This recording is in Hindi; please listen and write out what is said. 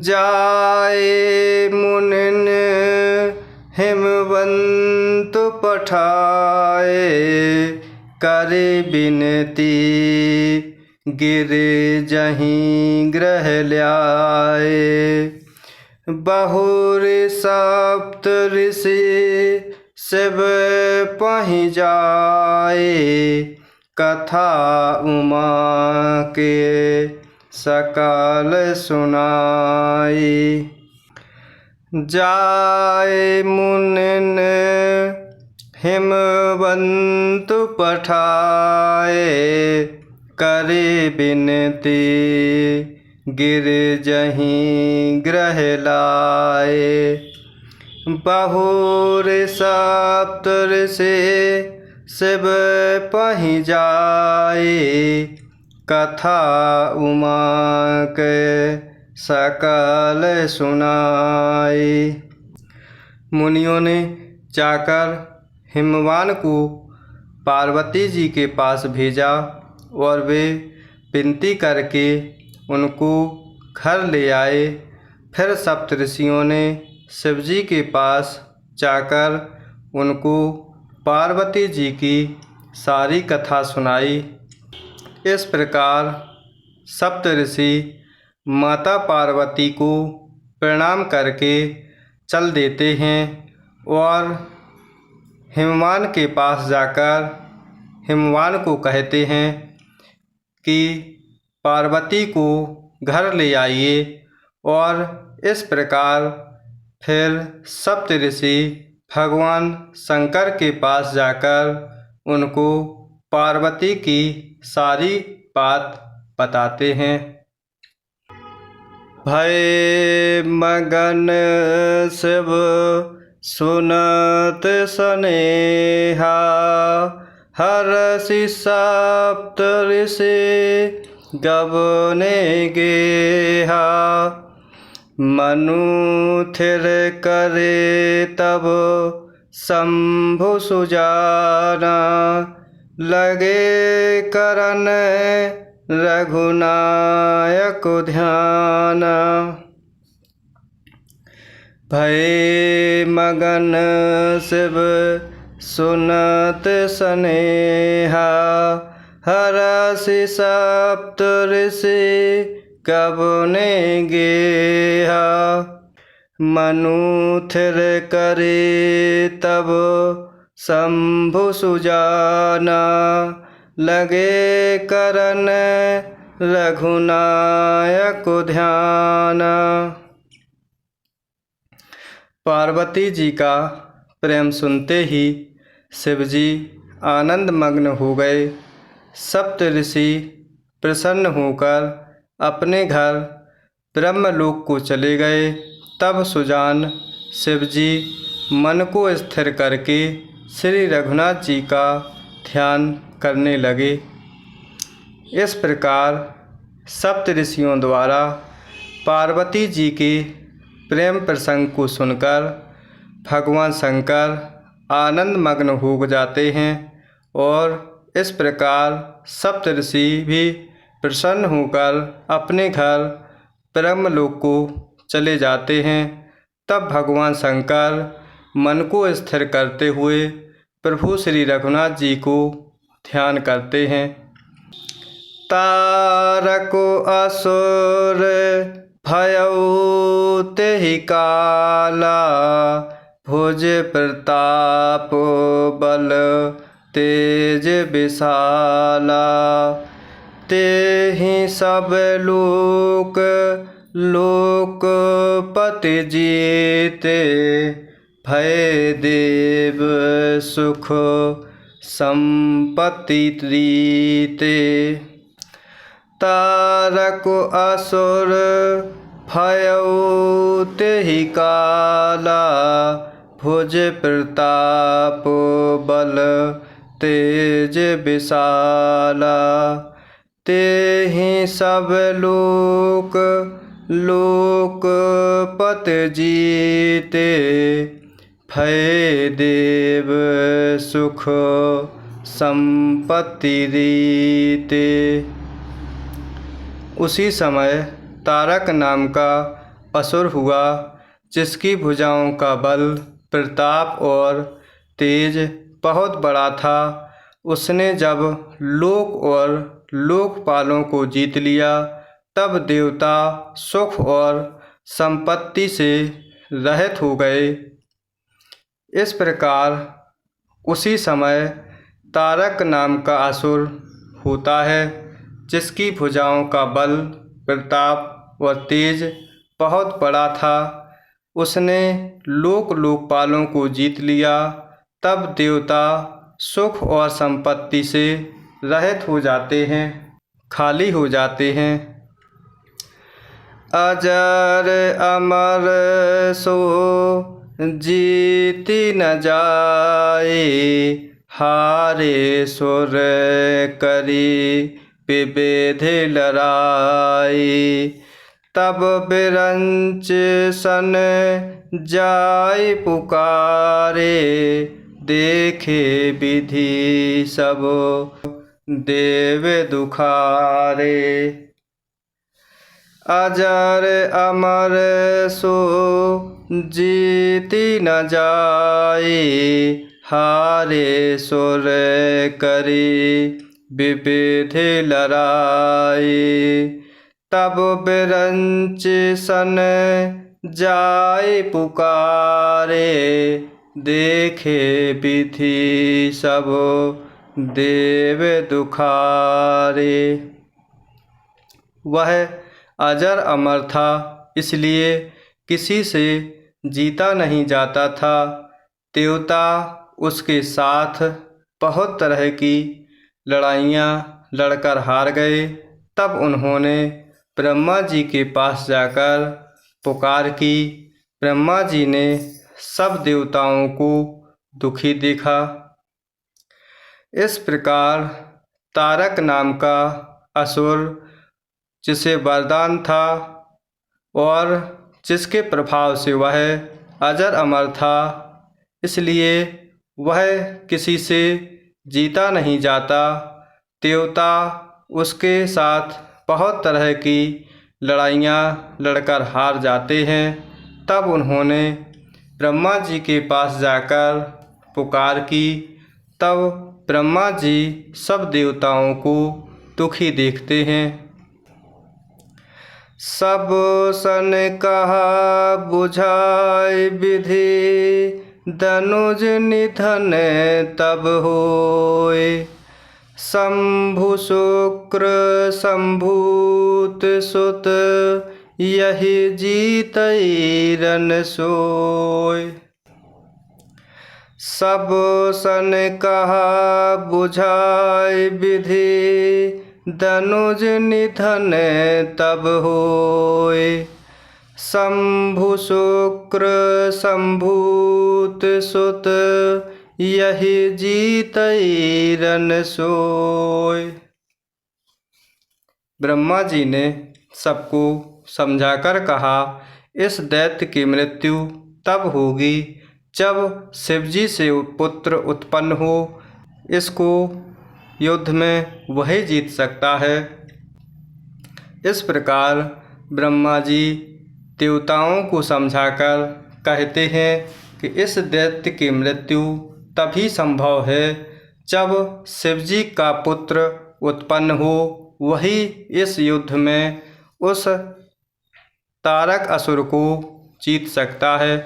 जाए मुनिन हिमवंत पठाए, करे बिनती गिर जहीं ग्रह ल्याए। बहुर सप्त ऋषि शिव पहि जाए, कथा उमा के सकल सुनाई। जाए मुनिन हिमवंत पठाए, करे बिनती गिर जहीं ग्रह लाए। बहुर सप्त ऋषि शिव पहि जाए, कथा उमा के सकल सुनाई। मुनियों ने जाकर हिमवान को पार्वती जी के पास भेजा और वे विनती करके उनको घर ले आए। फिर सप्तऋषियों ने शिव जी के पास जाकर उनको पार्वती जी की सारी कथा सुनाई। इस प्रकार सप्तऋषि माता पार्वती को प्रणाम करके चल देते हैं और हिमवान के पास जाकर हिमवान को कहते हैं कि पार्वती को घर ले आइए। और इस प्रकार फिर सप्तऋषि भगवान शंकर के पास जाकर उनको पार्वती की सारी बात बताते हैं। भय मगन शिव सुनत सनेहा, हरषि सप्त ऋषि गबने गेहा। मनु थिर करे तब शंभु सुजाना, लगे करन रघुनायक ध्याना। भय मगन शिव सुनत सनेहा, हरषि सप्त ऋषि गबने गेहा। मनु थिर करे तब शंभु सुजाना, लगे करन रघुनायक ध्याना। पार्वती जी का प्रेम सुनते ही शिवजी आनंद मग्न हो गए। सप्तऋषि प्रसन्न होकर अपने घर ब्रह्मलोक को चले गए। तब सुजान शिवजी मन को स्थिर करके श्री रघुनाथ जी का ध्यान करने लगे। इस प्रकार सप्तऋषियों द्वारा पार्वती जी के प्रेम प्रसंग को सुनकर भगवान शंकर आनंद मग्न हो जाते हैं और इस प्रकार सप्तऋषि भी प्रसन्न होकर अपने घर ब्रह्मलोक को चले जाते हैं। तब भगवान शंकर मन को स्थिर करते हुए प्रभु श्री रघुनाथ जी को ध्यान करते हैं। तारको असुर भयउ तेहि काला, भुज प्रताप बल तेज विशाला। तेहि सब लोक लोकपति जीते, भय देव सुख संपत्ति रीते। तारक असुर भयउ तेहि काला, भुज प्रताप बल तेज विशाला। तेहि सब लोक लोकपति जीते, भय देव सुख संपत्ति रीते। उसी समय तारक नाम का असुर हुआ, जिसकी भुजाओं का बल, प्रताप और तेज बहुत बड़ा था। उसने जब लोक और लोकपालों को जीत लिया, तब देवता सुख और संपत्ति से रहित हो गए। इस प्रकार उसी समय तारक नाम का असुर होता है, जिसकी भुजाओं का बल, प्रताप और तेज बहुत बड़ा था। उसने लोकपालों को जीत लिया, तब देवता सुख और संपत्ति से रहित हो जाते हैं, खाली हो जाते हैं। अजर अमर सो जीति न जाए, हारे सुर करी विविध लड़ाई। तब बिरंच सन जाय पुकारे, देखे विधि सब देव दुखारे। अजर अमर सो जीति न जाए, हारे सुर करी विविध लड़ाई। तब बिरंच सन जाय पुकारे, देखे विधि सब देव दुखारे। वह अजर अमर था, इसलिए किसी से जीता नहीं जाता था। देवता उसके साथ बहुत तरह की लड़ाइयाँ लड़कर हार गए। तब उन्होंने ब्रह्मा जी के पास जाकर पुकार की। ब्रह्मा जी ने सब देवताओं को दुखी देखा। इस प्रकार तारक नाम का असुर, जिसे वरदान था और जिसके प्रभाव से वह अजर अमर था, इसलिए वह किसी से जीता नहीं जाता। देवता उसके साथ बहुत तरह की लड़ाइयाँ लड़कर हार जाते हैं। तब उन्होंने ब्रह्मा जी के पास जाकर पुकार की। तब ब्रह्मा जी सब देवताओं को दुखी देखते हैं। सब सन कहा बुझाय विधि, धनुज निधन तब होय। शंभु शुक्र शंभूत सुत, यही जीतई रन सोय। सब सन कहा बुझाय विधि, धनुज निधन तब होय। शंभु शुक्र शंभूत सुत, यही जीतई रन सोय। ब्रह्मा जी ने सबको समझाकर कहा, इस दैत्य की मृत्यु तब होगी जब शिवजी से पुत्र उत्पन्न हो। इसको युद्ध में वही जीत सकता है। इस प्रकार ब्रह्मा जी देवताओं को समझाकर कहते हैं कि इस दैत्य की मृत्यु तभी संभव है जब शिवजी का पुत्र उत्पन्न हो। वही इस युद्ध में उस तारक असुर को जीत सकता है।